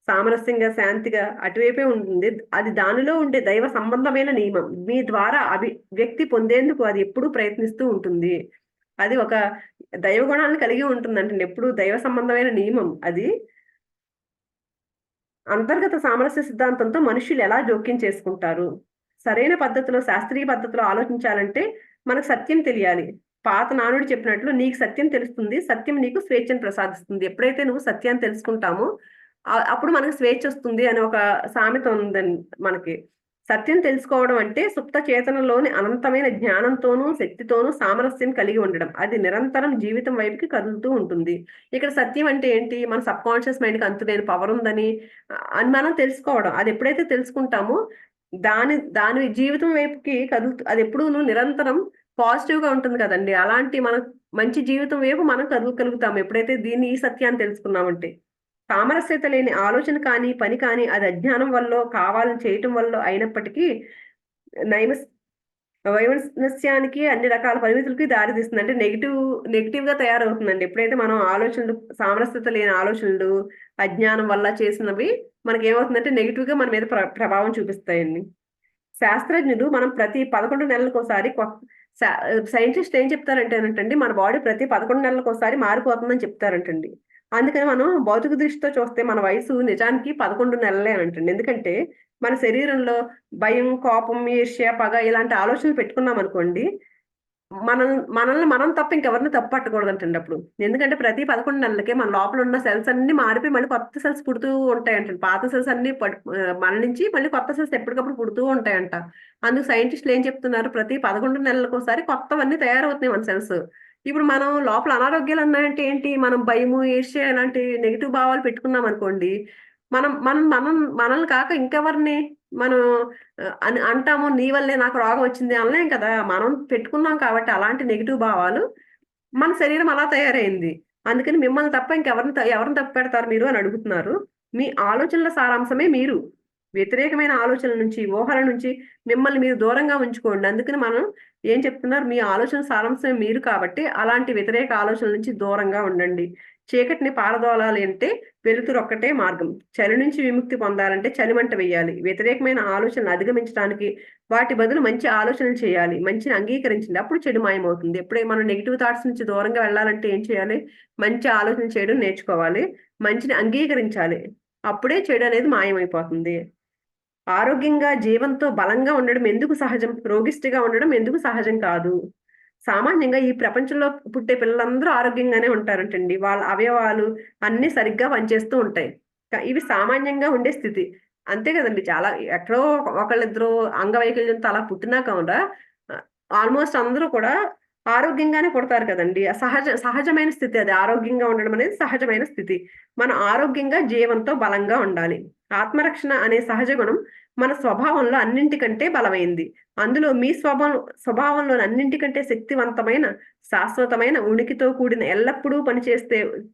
సామరస్యంగా, శాంతిగా అటువైపే ఉంటుంది. అది దానిలో ఉండే దైవ సంబంధమైన నియమం. మీ ద్వారా వ్యక్తి పొందేందుకు అది ఎప్పుడూ ప్రయత్నిస్తూ ఉంటుంది. అది ఒక దైవ గుణాలను కలిగి ఉంటుందంటే ఎప్పుడు దైవ సంబంధమైన నియమం అది. అంతర్గత సామరస్య సిద్ధాంతంతో మనుషులు ఎలా జోక్యం చేసుకుంటారు? సరైన పద్ధతిలో, శాస్త్రీయ పద్ధతిలో ఆలోచించాలంటే మనకు సత్యం తెలియాలి. పాత నానుడు చెప్పినట్లు నీకు సత్యం తెలుస్తుంది, సత్యం నీకు స్వేచ్ఛను ప్రసాదిస్తుంది. ఎప్పుడైతే నువ్వు సత్యాన్ని తెలుసుకుంటామో అప్పుడు మనకు స్వేచ్ఛ వస్తుంది అని ఒక సామెత ఉందండి మనకి. సత్యం తెలుసుకోవడం అంటే సుప్త చేతనలోని అనంతమైన జ్ఞానంతోనూ శక్తితోనూ సామరస్యం కలిగి ఉండడం. అది నిరంతరం జీవితం వైపుకి కదులుతూ ఉంటుంది. ఇక్కడ సత్యం అంటే ఏంటి? మన సబ్ కాన్షియస్ మైండ్కి అంతులేని పవర్ ఉందని అని మనం తెలుసుకోవడం. అది ఎప్పుడైతే తెలుసుకుంటామో దాని జీవితం వైపుకి అది ఎప్పుడూ నిరంతరం పాజిటివ్ గా ఉంటుంది కదండి. అలాంటి మన మంచి జీవితం వైపు మనం కదలగలుగుతాం ఎప్పుడైతే ఈ సత్యాన్ని తెలుసుకున్నామంటే. సామరస్యత లేని ఆలోచన కానీ, పని కానీ అది అజ్ఞానం వల్ల, కావాలని చేయటం వల్ల అయినప్పటికీ వైమనస్యానికి, అన్ని రకాల పరిమితులకి దారితీస్తుంది. అంటే నెగిటివ్ గా తయారవుతుందండి. ఎప్పుడైతే మనం ఆలోచనలు, సామరస్యత లేని ఆలోచనలు, అజ్ఞానం వల్ల చేసినవి మనకి ఏమవుతుందంటే నెగిటివ్ గా మన మీద ప్రభావం చూపిస్తాయండి. శాస్త్రజ్ఞులు మనం ప్రతి 11 నెలలకు ఒకసారి సైంటిస్ట్ ఏం చెప్తారంటేనంటండి, మన బాడీ ప్రతి 11 నెలలకు ఒకసారి మారిపోతుందని చెప్తారంటండి. అందుకని మనం భౌతిక దృష్టితో చూస్తే మన వయసు నిజానికి 11 నెలలే అంటండి. ఎందుకంటే మన శరీరంలో భయం, కోపం, ఈర్ష్య, పగ ఇలాంటి ఆలోచనలు పెట్టుకున్నాం అనుకోండి, మనల్ని మనం తప్ప ఇంకెవరిని తప్పు పట్టకూడదంటండి అప్పుడు. ఎందుకంటే ప్రతి 11 నెలలకే మన లోపల ఉన్న సెల్స్ అన్ని మారిపోయి మళ్ళీ కొత్త సెల్స్ పుడుతూ ఉంటాయంటండి. పాత సెల్స్ అన్ని మరణించి మళ్ళీ కొత్త సెల్స్ ఎప్పటికప్పుడు పుడుతూ ఉంటాయంట. అందుకు సైంటిస్టులు ఏం చెప్తున్నారు, ప్రతి 11 నెలలకు ఒకసారి కొత్తవన్నీ తయారవుతున్నాయి మన సెల్స్. ఇప్పుడు మనం లోపల అనారోగ్యాలు ఉన్నాయంటే ఏంటి, మనం భయము, ఈర్ష్య ఇలాంటి నెగిటివ్ భావాలు పెట్టుకున్నాం అనుకోండి, మనం మనం మనం మనల్ని కాక ఇంకెవరిని మనం అని అంటాము, నీ వల్లే నాకు రోగం వచ్చింది అనలేం కదా. మనం పెట్టుకున్నాం కాబట్టి అలాంటి నెగిటివ్ భావాలు, మన శరీరం అలా తయారైంది. అందుకని మిమ్మల్ని తప్ప ఎవరిని తప్పు పెడతారు మీరు అని అడుగుతున్నారు. మీ ఆలోచనల సారాంశమే మీరు. వ్యతిరేకమైన ఆలోచనల నుంచి, ఊహల నుంచి మిమ్మల్ని మీరు దూరంగా ఉంచుకోండి. అందుకని మనం ఏం చెప్తున్నారు, మీ ఆలోచన సారాంశమే మీరు కాబట్టి అలాంటి వ్యతిరేక ఆలోచనల నుంచి దూరంగా ఉండండి. చీకటిని పారదోలాలి అంటే వెలుతురు ఒక్కటే మార్గం. చలి నుంచి విముక్తి పొందాలంటే చలిమంట వేయాలి. వ్యతిరేకమైన ఆలోచనలు అధిగమించడానికి వాటి బదులు మంచి ఆలోచనలు చేయాలి. మంచిని అంగీకరించండి, అప్పుడు చెడు మాయమవుతుంది. ఎప్పుడే మనం నెగిటివ్ థాట్స్ నుంచి దూరంగా వెళ్ళాలంటే ఏం చేయాలి, మంచి ఆలోచన చేయడం నేర్చుకోవాలి, మంచిని అంగీకరించాలి, అప్పుడే చెడు అనేది మాయమైపోతుంది. ఆరోగ్యంగా, జీవంతో బలంగా ఉండడం ఎందుకు సహజం, రోగిష్టిగా ఉండడం ఎందుకు సహజం కాదు? సామాన్యంగా ఈ ప్రపంచంలో పుట్టే పిల్లలందరూ ఆరోగ్యంగానే ఉంటారంటండి. వాళ్ళ అవయవాలు అన్ని సరిగ్గా పనిచేస్తూ ఉంటాయి. ఇవి సామాన్యంగా ఉండే స్థితి. అంతే కదండి. చాలా ఎక్కడో ఒకళ్ళిద్దరు అంగవైకల్యంతో అలా పుట్టినా కూడా ఆల్మోస్ట్ అందరూ కూడా ఆరోగ్యంగానే పుడతారు కదండి. సహజమైన స్థితి అది. ఆరోగ్యంగా ఉండడం అనేది సహజమైన స్థితి. మనం ఆరోగ్యంగా, జీవంతో బలంగా ఉండాలి. ఆత్మరక్షణ అనే సహజ గుణం మన స్వభావంలో అన్నింటికంటే బలమైంది. అందులో మీ స్వభావంలో అన్నింటికంటే శక్తివంతమైన, శాశ్వతమైన, ఉనికితో కూడిన, ఎల్లప్పుడూ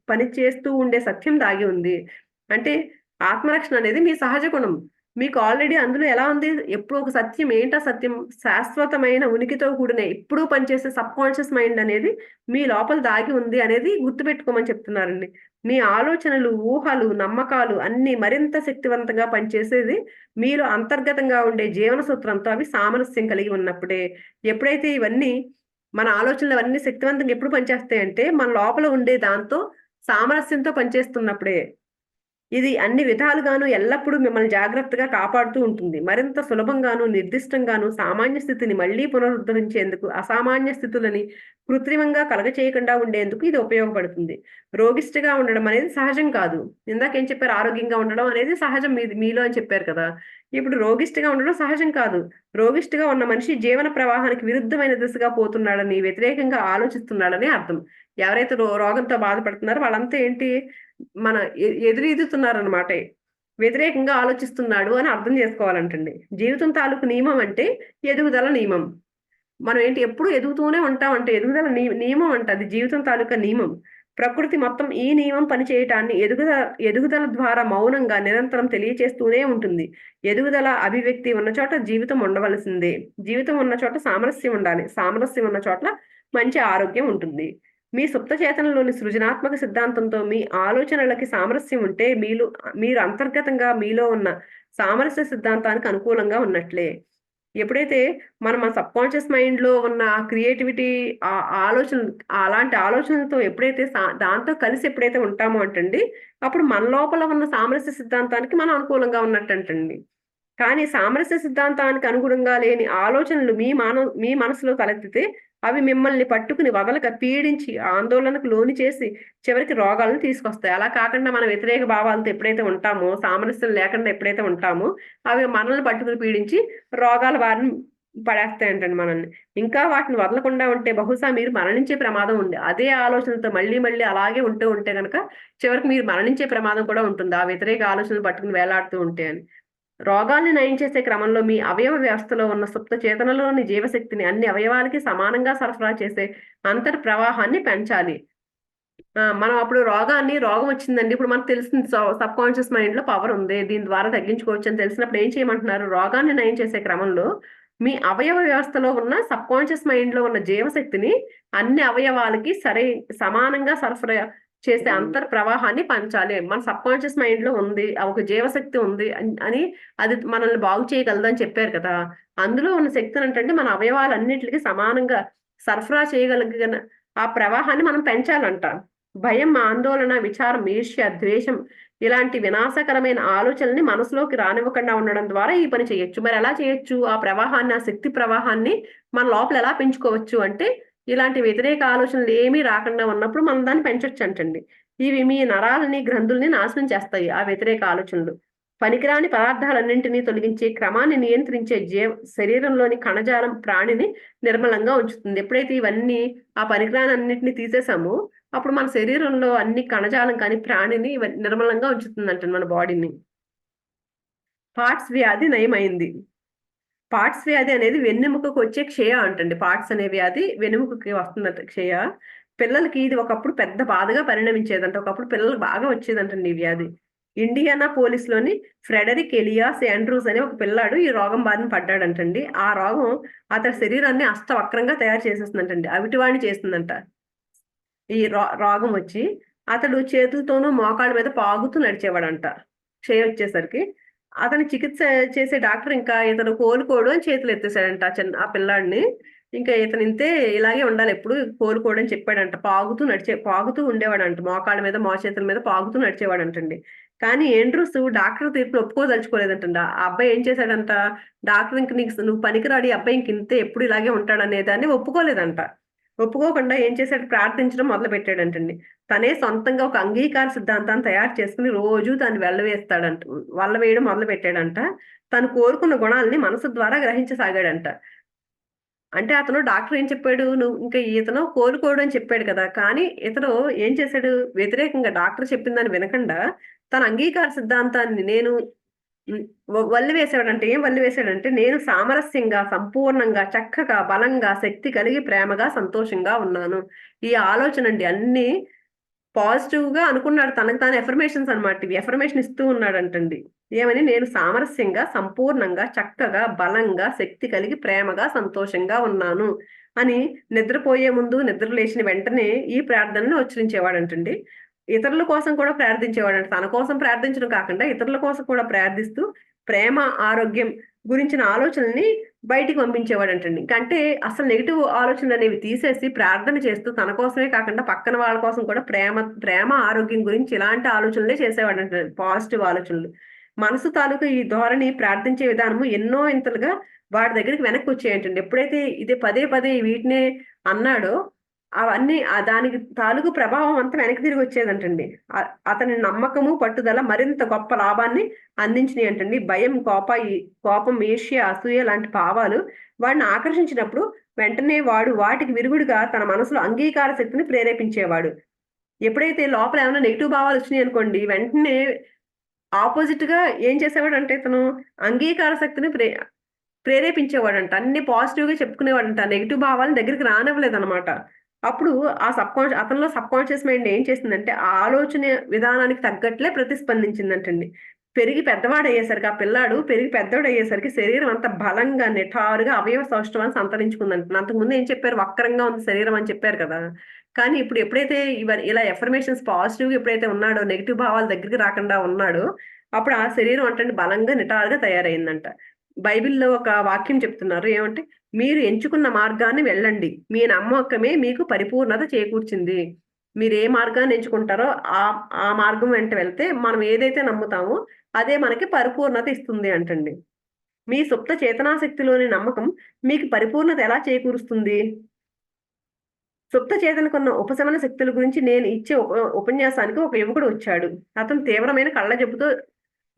పనిచేస్తూ ఉండే సత్యం దాగి ఉంది. అంటే ఆత్మరక్షణ అనేది మీ సహజ గుణం. మీకు ఆల్రెడీ అందులో ఎలా ఉంది, ఎప్పుడు ఒక సత్యం, ఏంటా సత్యం, శాశ్వతమైన ఉనికితో కూడిన ఎప్పుడూ పనిచేసే సబ్ కాన్షియస్ మైండ్ అనేది మీ లోపల దాగి ఉంది అనేది గుర్తుపెట్టుకోమని చెప్తున్నారండి. మీ ఆలోచనలు, ఊహలు, నమ్మకాలు అన్ని మరింత శక్తివంతంగా పనిచేసేది మీలో అంతర్గతంగా ఉండే జీవన సూత్రంతో. అవి సామరస్యం కలిగి ఉన్నప్పుడే. ఎప్పుడైతే ఇవన్నీ మన ఆలోచనలు అవన్నీ శక్తివంతంగా ఎప్పుడు పనిచేస్తాయంటే మన లోపల ఉండే దాంతో సామరస్యంతో పనిచేస్తున్నప్పుడే. ఇది అన్ని విధాలుగాను ఎల్లప్పుడూ మిమ్మల్ని జాగ్రత్తగా కాపాడుతూ ఉంటుంది. మరింత సులభంగాను, నిర్దిష్టంగాను సామాన్య స్థితిని మళ్లీ పునరుద్ధరించేందుకు, అసామాన్య స్థితులని కృత్రిమంగా కలగచేయకుండా ఉండేందుకు ఇది ఉపయోగపడుతుంది. రోగిష్టిగా ఉండడం అనేది సహజం కాదు. ఇందాకేం చెప్పారు, ఆరోగ్యంగా ఉండడం అనేది సహజం మీలో అని చెప్పారు కదా. ఇప్పుడు రోగిష్టిగా ఉండడం సహజం కాదు. రోగిష్టిగా ఉన్న మనిషి జీవన ప్రవాహానికి విరుద్ధమైన దిశగా పోతున్నాడని, వ్యతిరేకంగా ఆలోచిస్తున్నాడని అర్థం. ఎవరైతే రోగంతో బాధపడుతున్నారో వాళ్ళంతా ఏంటి, మన ఎదురీదుతున్నారనమాట. వ్యతిరేకంగా ఆలోచిస్తున్నాడు అని అర్థం చేసుకోవాలంటండి. జీవితం తాలూకు నియమం అంటే ఎదుగుదల నియమం. మనం ఏంటి ఎప్పుడు ఎదుగుతూనే ఉంటాం అంటే ఎదుగుదల నియమం అంట. అది జీవితం తాలూకా నియమం. ప్రకృతి మొత్తం ఈ నియమం పనిచేయటాన్ని ఎదుగుదల ద్వారా మౌనంగా నిరంతరం తెలియచేస్తూనే ఉంటుంది. ఎదుగుదల, అభివ్యక్తి ఉన్న చోట జీవితం ఉండవలసిందే. జీవితం ఉన్న చోట సామరస్యం ఉండాలి. సామరస్యం ఉన్న చోట మంచి ఆరోగ్యం ఉంటుంది. మీ సుప్త చేతనలోని సృజనాత్మక సిద్ధాంతంతో మీ ఆలోచనలకి సామరస్యం ఉంటే మీరు అంతర్గతంగా మీలో ఉన్న సామరస్య సిద్ధాంతానికి అనుకూలంగా ఉన్నట్లే. ఎప్పుడైతే మనం మన సబ్ కాన్షియస్ మైండ్ లో ఉన్న క్రియేటివిటీ, ఆ ఆలోచన, అలాంటి ఆలోచనలతో ఎప్పుడైతే దాంతో కలిసి ఎప్పుడైతే ఉంటామో అంటండి, అప్పుడు మన లోపల ఉన్న సామరస్య సిద్ధాంతానికి మనం అనుకూలంగా ఉన్నట్టంటండి. కానీ సామరస్య సిద్ధాంతానికి అనుగుణంగా లేని ఆలోచనలు మీ మనసులో తలెత్తితే అవి మిమ్మల్ని పట్టుకుని వదలక పీడించి ఆందోళనకు లోని చేసి చివరికి రోగాలను తీసుకొస్తాయి. అలా కాకుండా మనం వ్యతిరేక భావాలతో ఎప్పుడైతే ఉంటామో, సామరస్యం లేకుండా ఎప్పుడైతే ఉంటామో, అవి మనల్ని పట్టుకుని పీడించి రోగాల బారిన పడేస్తాయంటండి మనల్ని. ఇంకా వాటిని వదలకుండా ఉంటే బహుశా మీరు మరణించే ప్రమాదం ఉంది. అదే ఆలోచనలతో మళ్ళీ మళ్ళీ అలాగే ఉంటే కనుక చివరికి మీరు మరణించే ప్రమాదం కూడా ఉంటుంది, ఆ వ్యతిరేక ఆలోచనలు పట్టుకుని వేలాడుతూ ఉంటే అని. రోగాల్ని నయం చేసే క్రమంలో మీ అవయవ వ్యవస్థలో ఉన్న సుప్త చేతనలోని జీవశక్తిని అన్ని అవయవాలకి సమానంగా సరఫరా చేసే అంతర్ ప్రవాహాన్ని పెంచాలి. మనం అప్పుడు రోగం వచ్చిందండి, ఇప్పుడు మనకు తెలిసింది సబ్ కాన్షియస్ మైండ్ లో పవర్ ఉంది, దీని ద్వారా తగ్గించుకోవచ్చు అని తెలిసినప్పుడు ఏం చేయమంటున్నారు? రోగాన్ని నయం చేసే క్రమంలో మీ అవయవ వ్యవస్థలో ఉన్న సబ్ కాన్షియస్ మైండ్ లో ఉన్న జీవశక్తిని అన్ని అవయవాలకి సమానంగా సరఫరా చేసే అంతర్ ప్రవాహాన్ని పంచాలి. మన సబ్ కాన్షియస్ మైండ్ లో ఉంది, ఒక జీవశక్తి ఉంది అని, అది మనల్ని బాగు చేయగలదని చెప్పారు కదా. అందులో ఉన్న శక్తిని అంటే మన అవయవాలన్నిటికీ సమానంగా సరఫరా చేయగలిగిన ఆ ప్రవాహాన్ని మనం పెంచాలంట. భయం, ఆందోళన, విచారం, ఈర్ష్య, ద్వేషం ఇలాంటి వినాశకరమైన ఆలోచనల్ని మనసులోకి రానివ్వకుండా ఉండడం ద్వారా ఈ పని చేయొచ్చు. మరి ఎలా చేయొచ్చు? ఆ ప్రవాహాన్ని, ఆ శక్తి ప్రవాహాన్ని మన లోపల ఎలా పెంచుకోవచ్చు అంటే, ఇలాంటి వ్యతిరేక ఆలోచనలు ఏమీ రాకుండా ఉన్నప్పుడు మనం దాన్ని పెంచొచ్చు అంటండి. ఇవి మీ నరాలని, గ్రంథుల్ని నాశనం చేస్తాయి. ఆ వ్యతిరేక ఆలోచనలు పనికిరాని పదార్థాలన్నింటినీ తొలగించే, క్రమాన్ని నియంత్రించే శరీరంలోని కణజాలం ప్రాణిని నిర్మలంగా ఉంచుతుంది. ఎప్పుడైతే ఇవన్నీ, ఆ పనికిరాని అన్నింటినీ తీసేసామో అప్పుడు మన శరీరంలో అన్ని కణజాలం కానీ ప్రాణిని నిర్మలంగా ఉంచుతుందంట మన బాడీని. పార్ట్స్ వ్యాధి నయమైంది. పార్ట్స్ వ్యాధి అనేది వెన్నెముకకు వచ్చే క్షయ అంటండి. పార్ట్స్ అనే వ్యాధి వెన్నెముకకి వస్తుందంట క్షయ. పిల్లలకి ఇది ఒకప్పుడు పెద్ద బాధగా పరిణమించేదంట. ఒకప్పుడు పిల్లలకు బాగా వచ్చేదంటండి ఈ వ్యాధి. ఇండియానా పోలీస్లోని ఫ్రెడరిక్ ఎలియాస్ ఆండ్రూస్ అనే ఒక పిల్లాడు ఈ రోగం బారిన పడ్డాడంటండి. ఆ రోగం అతని శరీరాన్ని అష్టవక్రంగా తయారు చేసేస్తుందంటండి, అవిటివాణ్ణి చేస్తుందంట. ఈ రోగం వచ్చి అతడు చేతులతోనూ మోకాళ్ళ మీద పాగుతూ నడిచేవాడంట. క్షయ వచ్చేసరికి అతని చికిత్స చేసే డాక్టర్ ఇంకా ఇతను కోలుకోడు అని చేతులు ఎత్తేసాడంట ఆ పిల్లాడిని. ఇంకా ఇతను ఇంతే, ఇలాగే ఉండాలి, ఎప్పుడు కోలుకోడు అని చెప్పాడంట. పాగుతూ ఉండేవాడంట, మోకాళ్ళ మీద చేతుల మీద పాగుతూ నడిచేవాడంటండి. కానీ ఏండ్రూస్ డాక్టర్ తీర్పును ఒప్పుకోదలుచుకోలేదంట. ఆ అబ్బాయి ఏం చేశాడంట, డాక్టర్ ఇంక నువ్వు పనికిరాడు, ఈ అబ్బాయి ఇంక ఇంతే, ఎప్పుడు ఇలాగే ఉంటాడనే దాన్ని ఒప్పుకోలేదంట. ఒప్పుకోకుండా ఏం చేశాడు, ప్రార్థించడం మొదలు పెట్టాడంటండి. తనే సొంతంగా ఒక అంగీకార సిద్ధాంతాన్ని తయారు చేసుకుని రోజు దాన్ని వేయడం మొదలు పెట్టాడంట. తను కోరుకున్న గుణాలని మనసు ద్వారా గ్రహించసాగాడంట. అంటే అతను డాక్టర్ ఏం చెప్పాడు, నువ్వు ఇంకా ఇతను కోలుకోడు అని చెప్పాడు కదా. కానీ ఇతను ఏం చేశాడు, వ్యతిరేకంగా డాక్టర్ చెప్పిన దాన్ని వినకుండా తన అంగీకార సిద్ధాంతాన్ని వల్లి వేసాడంటే, ఏం వల్లి వేసాడంటే, నేను సామరస్యంగా, సంపూర్ణంగా, చక్కగా, బలంగా, శక్తి కలిగి, ప్రేమగా, సంతోషంగా ఉన్నాను. ఈ ఆలోచన అండి అన్ని పాజిటివ్ గా అనుకున్నాడు. తనకు తాను ఎఫర్మేషన్స్ అనమాట. ఇవి ఎఫర్మేషన్ ఇస్తూ ఉన్నాడంటండి. ఏమని, నేను సామరస్యంగా, సంపూర్ణంగా, చక్కగా, బలంగా, శక్తి కలిగి, ప్రేమగా, సంతోషంగా ఉన్నాను అని నిద్రపోయే ముందు, నిద్ర లేచిన వెంటనే ఈ ప్రార్థనను ఉచ్చరించేవాడంటండి. ఇతరుల కోసం కూడా ప్రార్థించేవాడంట. తన కోసం ప్రార్థించడం కాకుండా ఇతరుల కోసం కూడా ప్రార్థిస్తూ ప్రేమ, ఆరోగ్యం గురించిన ఆలోచనల్ని బయటికి పంపించేవాడంటండి. అంటే అసలు నెగిటివ్ ఆలోచనలు అనేవి తీసేసి ప్రార్థన చేస్తూ తన కోసమే కాకుండా పక్కన వాళ్ళ కోసం కూడా ప్రేమ ఆరోగ్యం గురించి ఇలాంటి ఆలోచనలే చేసేవాడంటండి, పాజిటివ్ ఆలోచనలు. మనసు తాలూకు ఈ ధోరణి, ప్రార్థించే విధానము ఎన్నో ఇంతలుగా వాడి దగ్గరికి వెనక్కి వచ్చేయంటండి. ఎప్పుడైతే ఇదే పదే పదే వీటినే అన్నాడో అవన్నీ దానికి తాలూకు ప్రభావం అంతా వెనక్కి తిరిగి వచ్చేదంటండి. అతని నమ్మకము, పట్టుదల మరింత గొప్ప లాభాన్ని అందించినాయి అంటండి. భయం, కోపం, ఈర్ష్య, అసూయ లాంటి భావాలు వాడిని ఆకర్షించినప్పుడు వెంటనే వాడు వాటికి విరుగుడుగా తన మనసులో అంగీకార శక్తిని ప్రేరేపించేవాడు. ఎప్పుడైతే లోపల ఏమైనా నెగిటివ్ భావాలు వచ్చినాయి అనుకోండి, వెంటనే ఆపోజిట్ గా ఏం చేసేవాడంటే ఇతను అంగీకార శక్తిని ప్రేరేపించేవాడంట. అన్ని పాజిటివ్ గా చెప్పుకునేవాడంట. నెగిటివ్ భావాలను దగ్గరికి రానివ్వలేదన్నమాట. అప్పుడు అతనిలో సబ్కాన్షియస్ మైండ్ ఏం చేసిందంటే ఆ ఆలోచన విధానానికి తగ్గట్లే ప్రతిస్పందించిందంటండి. ఆ పిల్లాడు పెరిగి పెద్దవాడు అయ్యేసరికి శరీరం అంత బలంగా నిఠారుగా అవయవ సౌష్ఠవాన్ని సంతరించుకుందంట. అంతకుముందు ఏం చెప్పారు, వక్రంగా ఉంది శరీరం అని చెప్పారు కదా. కానీ ఇప్పుడు ఎప్పుడైతే ఇలా ఎఫర్మేషన్స్ పాజిటివ్ ఎప్పుడైతే ఉన్నాడో, నెగిటివ్ భావాల దగ్గరికి రాకుండా ఉన్నాడో, అప్పుడు ఆ శరీరం అంటే బలంగా నిటారుగా తయారైందంట. బైబిల్లో ఒక వాక్యం చెప్తున్నారు ఏమంటే, మీరు ఎంచుకున్న మార్గాన్ని వెళ్ళండి, మీ నమ్మకమే మీకు పరిపూర్ణత చేకూర్చింది. మీరు ఏ మార్గాన్ని ఎంచుకుంటారో ఆ ఆ మార్గం వెంట వెళ్తే మనం ఏదైతే నమ్ముతామో అదే మనకి పరిపూర్ణత ఇస్తుంది అంటండి. మీ సుప్త చేతనాశక్తిలోని నమ్మకం మీకు పరిపూర్ణత ఎలా చేకూరుస్తుంది? సుప్త చేతనకున్న ఉపశమన శక్తుల గురించి నేను ఇచ్చే ఉపన్యాసానికి ఒక యువకుడు వచ్చాడు. అతను తీవ్రమైన కళ్ళ జబ్బుతో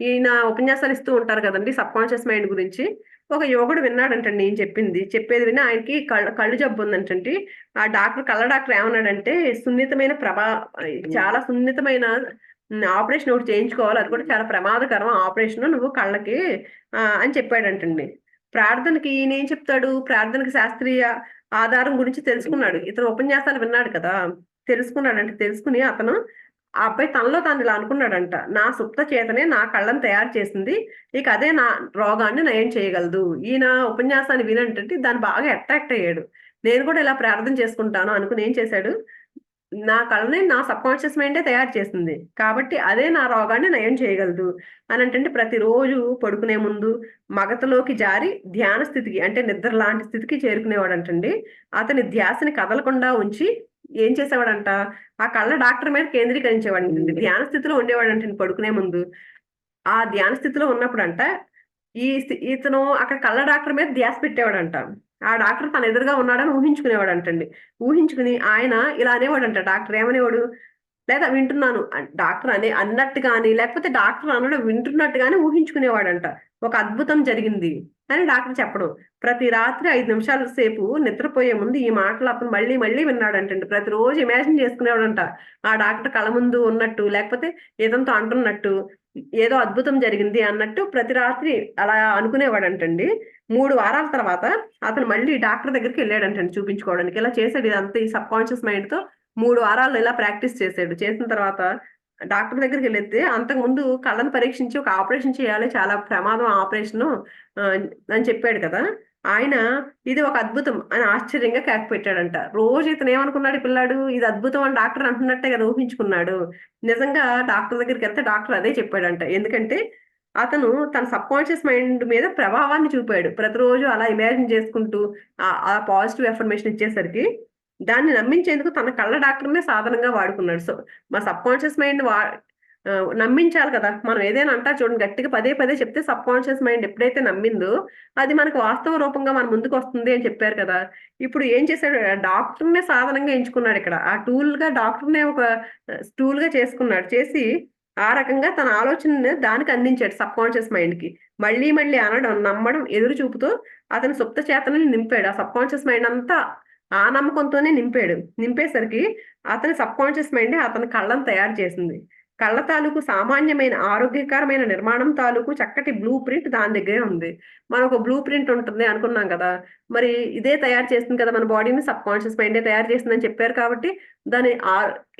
ఈయన ఉపన్యాసాలు ఇస్తూ ఉంటారు కదండీ! సబ్‌కాన్షియస్ మైండ్ గురించి. ఒక యువకుడు విన్నాడంటండి నేను చెప్పింది. చెప్పేది విని ఆయనకి కళ్ళు జబ్బుందంటండి. ఆ కళ్ళ డాక్టర్ ఏమన్నాడంటే, సున్నితమైన చాలా సున్నితమైన ఆపరేషన్ ఒకటి చేయించుకోవాలి. అది కూడా చాలా ప్రమాదకరం ఆపరేషను నువ్వు కళ్ళకి అని చెప్పాడంటండి. ఈయనేం చెప్తాడు, ప్రార్థనకి శాస్త్రీయ ఆధారం గురించి తెలుసుకున్నాడు. ఇతను ఉపన్యాసాలు విన్నాడు కదా! తెలుసుకుని అతను ఆ అబ్బాయి తనలో తాను ఇలా అనుకున్నాడంట. నా సుప్త చేతనే నా కళ్ళని తయారు చేసింది. ఇక అదే నా రోగాన్ని నయం చేయగలదు. ఈయన ఉపన్యాసాన్ని వినేంటంటే దాన్ని బాగా అట్రాక్ట్ అయ్యాడు. నేను కూడా ఇలా ప్రార్థన చేసుకుంటాను అనుకుని ఏం చేశాడు, నా కళ్ళని నా సబ్‌కాన్షియస్ మైండే తయారు చేసింది. కాబట్టి అదే నా రోగాన్ని నయం చేయగలదు అనంటంటే ప్రతిరోజు పడుకునే ముందు మగతలోకి జారి ధ్యాన స్థితికి అంటే నిద్ర లాంటి స్థితికి చేరుకునేవాడంటండి. అతని ధ్యాసని కదలకుండా ఉంచి ఏం చేసేవాడంట, ఆ కళ్ళ డాక్టర్ మీద కేంద్రీకరించేవాడంటండి. ధ్యాన స్థితిలో ఉండేవాడంటండి పడుకునే ముందు. ఆ ధ్యాన స్థితిలో ఉన్నప్పుడంట, ఇతను అక్కడ కళ్ళ డాక్టర్ మీద ధ్యాస పెట్టేవాడంట. ఆ డాక్టర్ తన ఎదురుగా ఉన్నాడని ఊహించుకునేవాడంటండి. ఊహించుకుని ఆయన ఇలా అనేవాడంట, డాక్టర్ ఏమనేవాడు, లేదా వింటున్నాను డాక్టర్ అన్నట్టు గాని, లేకపోతే డాక్టర్ అనడం వింటున్నట్టు గాని ఊహించుకునేవాడంట. ఒక అద్భుతం జరిగింది అని డాక్టర్ చెప్పడం. ప్రతి రాత్రి 5 నిమిషాల సేపు నిద్రపోయే ముందు ఈ మాటలు అతను మళ్ళీ మళ్ళీ విన్నాడంటండి. ప్రతిరోజు ఇమాజిన్ చేసుకునేవాడంట. ఆ డాక్టర్ కళ్ళ ముందు ఉన్నట్టు, లేకపోతే ఇతనితో అంటున్నట్టు, ఏదో అద్భుతం జరిగింది అన్నట్టు ప్రతి రాత్రి అలా అనుకునేవాడంటండి. 3 వారాల తర్వాత అతను మళ్ళీ డాక్టర్ దగ్గరికెళ్ళాడంటండి చూపించుకోవడానికి. ఇలా చేసాడు ఇదంతా ఈ సబ్‌కాన్షియస్ మైండ్‌తో 3 వారాలు ఇలా ప్రాక్టీస్ చేసాడు. చేసిన తర్వాత డాక్టర్ దగ్గరికెళ్ళితే అంతకుముందు కళ్ళను పరీక్షించి ఒక ఆపరేషన్ చేయాలి. చాలా ప్రమాదం ఆపరేషను ఆహ్, అని చెప్పాడు కదా! ఆయన ఇది ఒక అద్భుతం అని ఆశ్చర్యంగా కేక పెట్టాడంట. రోజు ఇతను ఏమనుకున్నాడు ఈ పిల్లాడు, ఇది అద్భుతం అని డాక్టర్ అంటున్నట్టే కదా ఊహించుకున్నాడు. నిజంగా డాక్టర్ దగ్గరికెళ్తే డాక్టర్ అదే చెప్పాడంట. ఎందుకంటే అతను తన సబ్‌కాన్షియస్ మైండ్ మీద ప్రభావాన్ని చూపాడు. ప్రతిరోజు అలా ఇమాజిన్ చేసుకుంటూ ఆ పాజిటివ్ అఫర్మేషన్ ఇచ్చేసరికి దాన్ని నమ్మించేందుకు తన కళ్ళ డాక్టర్‌నే సాధనంగా వాడుకున్నాడు. మా సబ్‌కాన్షియస్ మైండ్ నమ్మించాలి కదా! మనం ఏదైనా అంటారు చూడండి గట్టిగా పదే పదే చెప్తే సబ్‌కాన్షియస్ మైండ్ ఎప్పుడైతే నమ్మిందో అది మనకు వాస్తవ రూపంగా మన ముందుకొస్తుంది అని చెప్పారు కదా! ఇప్పుడు ఏం చేశాడు డాక్టర్‌నే సాధనంగా ఎంచుకున్నాడిక్కడ. ఆ డాక్టర్‌నే ఒక టూల్‌గా చేసుకున్నాడు. చేసి ఆ రకంగా తన ఆలోచనని దానికి అందించాడు సబ్‌కాన్షియస్ మైండ్‌కి. మళ్ళీ మళ్ళీ అనడం, నమ్మడం, ఎదురు చూపుతో అతని సుప్త చేతనని నింపాడు. ఆ సబ్‌కాన్షియస్ మైండ్ అంతా ఆ నమ్మకంతోనే నింపాడు. నింపేసరికి అతని సబ్‌కాన్షియస్ మైండే అతని కళ్ళని తయారు చేసింది. కళ్ళ తాలూకు సామాన్యమైన ఆరోగ్యకరమైన నిర్మాణం తాలూకు చక్కటి బ్లూ ప్రింట్ దాని దగ్గరే ఉంది. మనకు బ్లూ ప్రింట్ ఉంటుంది అనుకున్నాం కదా! మరి ఇదే తయారు చేస్తుంది కదా! మన బాడీని సబ్‌కాన్షియస్ మైండే తయారు చేసిందని చెప్పారు కాబట్టి దాని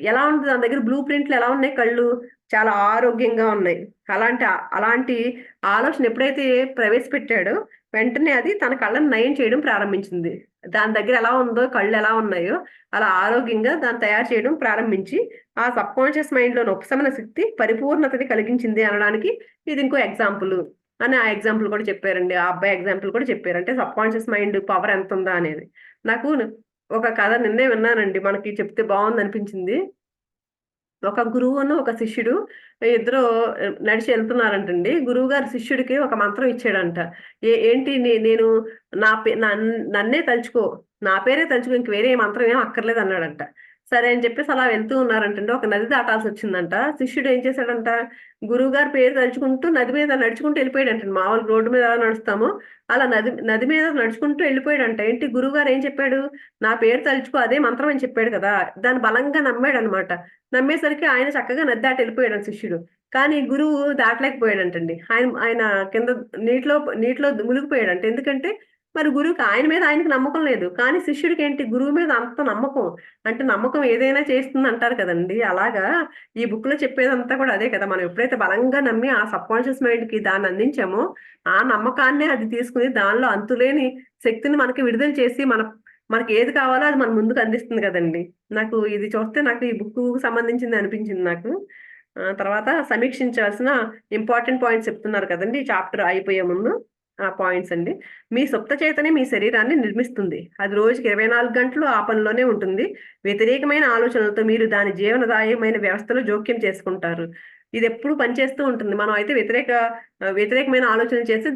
ఎలా ఉంది దాని దగ్గర బ్లూ ప్రింట్‌లు ఎలా ఉన్నాయి కళ్ళు? చాలా ఆరోగ్యంగా ఉన్నాయి. అలాంటి ఆలోచన ఎప్పుడైతే ప్రవేశపెట్టాడో వెంటనే అది తన కళ్ళని నయం చేయడం ప్రారంభించింది. దాని దగ్గర ఎలా ఉందో కళ్ళెలా ఉన్నాయో అలా ఆరోగ్యంగా దాన్ని తయారు చేయడం ప్రారంభించి ఆ సబ్‌కాన్షియస్ మైండ్‌లోని ఉపశమన శక్తి పరిపూర్ణతని కలిగించింది అనడానికి ఇది ఇంకో ఎగ్జాంపులు అని ఆ ఎగ్జాంపుల్ కూడా చెప్పారండి. ఆ అబ్బాయి ఎగ్జాంపుల్ కూడా చెప్పారు. అంటే సబ్‌కాన్షియస్ మైండ్ పవర్ ఎంతుందా అనేది. నాకు ఒక కథ నిన్నే విన్నానండి. మనకి చెప్తే బావుందనిపించింది. ఒక గురువును, ఒక శిష్యుడు ఇద్దరు నడిచి ఎళ్తున్నారంటండి. గురువుగారు శిష్యుడికి ఒక మంత్రం ఇచ్చాడంట. ఏంటి నేను నా పే నన్ నన్నే తలుచుకో, నా పేరే తలుచుకో ఇంక వేరే మంత్రం ఏం అక్కర్లేదన్నాడంట. సరే అని చెప్పేసి అలా వెళ్తూ ఉన్నారంటండి. ఒక నది దాటాల్సొచ్చిందంట. శిష్యుడు ఏం చేశాడంట, గురువుగారి పేరు తలుచుకుంటూ నది మీద నడుచుకుంటూ ఎళ్ళిపోయాడంటండి. మామూలుగా రోడ్డు మీద ఎలా నడుస్తామో అలా నది నది మీద నడుచుకుంటూ ఎళ్ళిపోయాడంట. ఏంటి గురువుగారు ఏం చెప్పాడు, నా పేరు తలుచుకో అదే మంత్రం అని చెప్పాడు కదా! దాన్ని బలంగా నమ్మాడనమాట. నమ్మేసరికి ఆయన చక్కగా నది దాటి వెళ్ళిపోయాడంట శిష్యుడు. కానీ గురువు దాటలేకపోయాడంటండి. ఆయన ఆయన కింద నీటిలో నీటిలో మునిగిపోయాడంట. ఎందుకంటే మరి గురువుకి ఆయన మీద ఆయనకి నమ్మకం లేదు. కానీ శిష్యుడికి ఏంటి గురువు మీద అంత నమ్మకం. అంటే నమ్మకం ఏదైనా చేస్తుంది అంటారు కదండీ! అలాగా ఈ బుక్‌లో చెప్పేదంతా కూడా అదే కదా! మనం ఎప్పుడైతే బలంగా నమ్మి ఆ సబ్‌కాన్షియస్ మైండ్‌కి దాన్ని అందించామో, ఆ నమ్మకాన్నే అది తీసుకొని దానిలో అంతులేని శక్తిని మనకి విడుదల చేసి మనకి ఏది కావాలో అది మన ముందుకు అందిస్తుంది కదండీ! నాకు ఇది చూస్తే నాకు ఈ బుక్కు సంబంధించింది అనిపించింది నాకు. తర్వాత సమీక్షించాల్సిన ఇంపార్టెంట్ పాయింట్స్ చెప్తున్నారు కదండీ! ఈ చాప్టర్ అయిపోయే ముందు. ఆ పాయింట్స్ అండి. మీ సుప్త చేతనే మీ శరీరాన్ని నిర్మిస్తుంది. అది రోజుకి 24 గంటలు ఆ పనిలోనే ఉంటుంది. వ్యతిరేకమైన ఆలోచనలతో మీరు దాని జీవనదాయకమైన వ్యవస్థలో జోక్యం చేసుకుంటారు. ఇదెప్పుడు పనిచేస్తూ ఉంటుంది. మనం అయితే వ్యతిరేకమైన ఆలోచనలు చేసి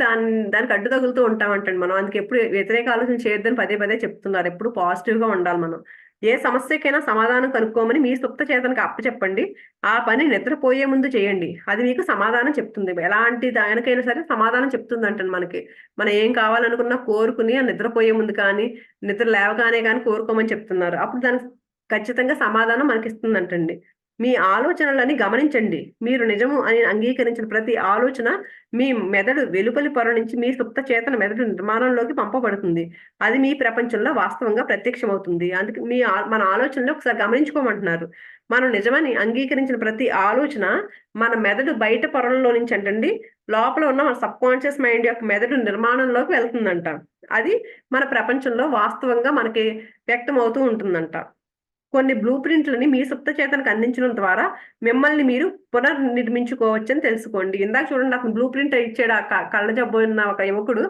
దానికి అడ్డు తగులుతూ ఉంటామంటండి మనం. అందుకే ఎప్పుడు వ్యతిరేక ఆలోచన చేయొద్దని పదే పదే చెప్తున్నారు. ఎప్పుడు పాజిటివ్‌గా ఉండాలి మనం. ఏ సమస్యకైనా సమాధానం కనుక్కోమని మీ సుప్త చేతనకి అప్పచెప్పండి. ఆ పని నిద్రపోయే ముందు చేయండి. అది మీకు సమాధానం చెప్తుంది. ఎలాంటి దానికైనా సరే సమాధానం చెప్తుందంటండి మనకి. మనం ఏం కావాలనుకున్నా కోరుకుని నిద్రపోయే ముందు కానీ, నిద్ర లేవగానే గాని కోరుకోమని చెప్తున్నారు. అప్పుడు దానికి ఖచ్చితంగా సమాధానం మనకిస్తుందంటండి. మీ ఆలోచనలని గమనించండి. మీరు నిజము అని అంగీకరించిన ప్రతి ఆలోచన మీ మెదడు వెలుపలి పొర నుంచి మీ సుప్త చేతన మెదడు నిర్మాణంలోకి పంపబడుతుంది. అది మీ ప్రపంచంలో వాస్తవంగా ప్రత్యక్షమవుతుంది. అందుకే మన ఆలోచనలు ఒకసారి గమనించుకోమంటున్నారు. మనం నిజమని అంగీకరించిన ప్రతి ఆలోచన మన మెదడు బయట పొరల్లో నుంచి అంటండి, లోపల ఉన్న మన సబ్‌కాన్షియస్ మైండ్ యొక్క మెదడు నిర్మాణంలోకి వెళ్తుందంట. అది మన ప్రపంచంలో వాస్తవంగా మనకి వ్యక్తమవుతూ ఉంటుందంట. కొన్ని బ్లూ ప్రింట్‌లని మీ సుప్త చేతనకు అందించడం ద్వారా మిమ్మల్ని మీరు పునర్నిర్మించుకోవచ్చని తెలుసుకోండి. ఇందాక చూడండి అతను బ్లూ ప్రింట్ ఇచ్చాడు. ఆ కళ్ళ జబ్బు ఉన్న ఒక యువకుడు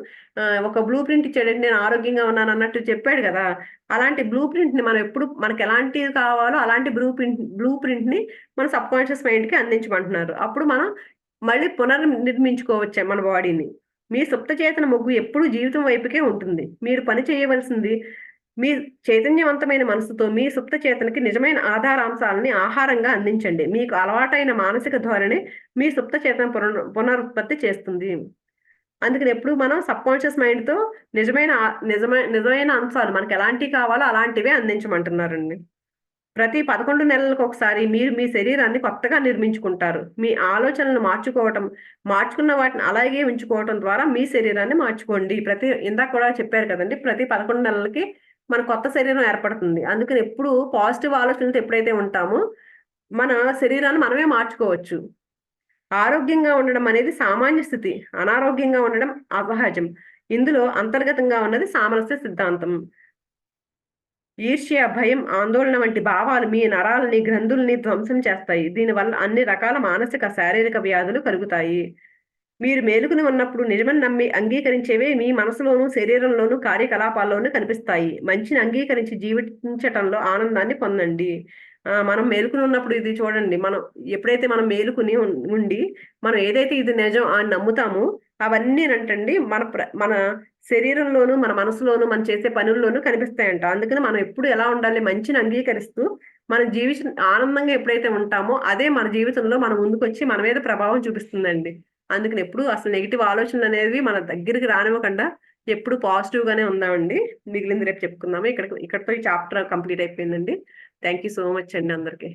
ఒక బ్లూ ప్రింట్ ఇచ్చాడండి. నేను ఆరోగ్యంగా ఉన్నానన్నట్టు చెప్పాడు గదా! అలాంటి బ్లూ ప్రింట్‌ని మనం ఎప్పుడు మనకెలాంటివి కావాలో అలాంటి బ్లూ ప్రింట్‌ని మన సబ్‌కాన్షియస్ మైండ్‌కి అందించమంటున్నారు. అప్పుడు మనం మళ్ళీ పునర్నిర్మించుకోవచ్చే మన బాడీని. మీ సుప్త చేతన మొగ్గు ఎప్పుడూ జీవితం వైపుకే ఉంటుంది. మీరు పని చేయవలసింది మీ చైతన్యవంతమైన మనసుతో మీ సుప్త చేతనకి నిజమైన ఆధారాంశాలని ఆహారంగా అందించండి. మీకు అలవాటైన మానసిక ధోరణి మీ సుప్త చేతన పునరుత్పత్తి చేస్తుంది. అందుకని ఎప్పుడు మనం సబ్‌కాన్షియస్ మైండ్‌తో నిజమైన అంశాలు మనకెలాంటివి కావాలో అలాంటివే అందించమంటున్నారండి. ప్రతి 11 నెలలకొకసారి మీరు మీ శరీరాన్ని కొత్తగా నిర్మించుకుంటారు. మీ ఆలోచనలను మార్చుకున్న వాటిని అలాగే ఉంచుకోవటం ద్వారా మీ శరీరాన్ని మార్చుకోండి. ఇందాక కూడా చెప్పారు కదండీ! ప్రతి 11 నెలలకి మన కొత్త శరీరం ఏర్పడుతుంది. అందుకని ఎప్పుడు పాజిటివ్ ఆలోచనలతో ఎప్పుడైతే ఉంటామో, మన శరీరాన్ని మనమే మార్చుకోవచ్చు. ఆరోగ్యంగా ఉండడం అనేది సామాన్య స్థితి. అనారోగ్యంగా ఉండడం అసహజం. ఇందులో అంతర్గతంగా ఉన్నది సామరస్య సిద్ధాంతం. ఈర్ష్య, భయం, ఆందోళన వంటి భావాలు మీ నరాలని, గ్రంథుల్ని ధ్వంసం చేస్తాయి. దీనివల్ల అన్ని రకాల మానసిక, శారీరక వ్యాధులు కలుగుతాయి. మీరు మేలుకొని ఉన్నప్పుడు నిజమని నమ్మి అంగీకరించేవే మీ మనసులోనూ, శరీరంలోనూ, కార్యకలాపాల్లోనూ కనిపిస్తాయి. మంచిని అంగీకరించి జీవించటంలో ఆనందాన్ని పొందండి. మనం మేలుకొని ఉన్నప్పుడు ఇది చూడండి. ఎప్పుడైతే మనం మేలుకొని ఉండి, మనం ఏదైతే ఇది నిజం అని నమ్ముతామో, అవన్నీనంటండి మన శరీరంలోనూ, మన మనసులోనూ, మనం చేసే పనుల్లోనూ కనిపిస్తాయంట. అందుకని మనం ఎప్పుడు ఎలా ఉండాలి? మంచిని అంగీకరిస్తూ, మన ఆనందంగా ఎప్పుడైతే ఉంటామో, అదే మన జీవితంలో మన ముందుకొచ్చి మన మీద ప్రభావం చూపిస్తుందండి. అందుకని ఎప్పుడు అసలు నెగెటివ్ ఆలోచనలనేవి మన దగ్గరికి రానివ్వకుండా ఎప్పుడు పాజిటివ్‌గానే ఉందామండి. మిగిలింది రేపు చెప్పుకుందాము. ఇక్కడితో ఈ చాప్టర్ కంప్లీట్ అయిపోయిందండి. థాంక్ యూ సో మచ్ అండి అందరికి.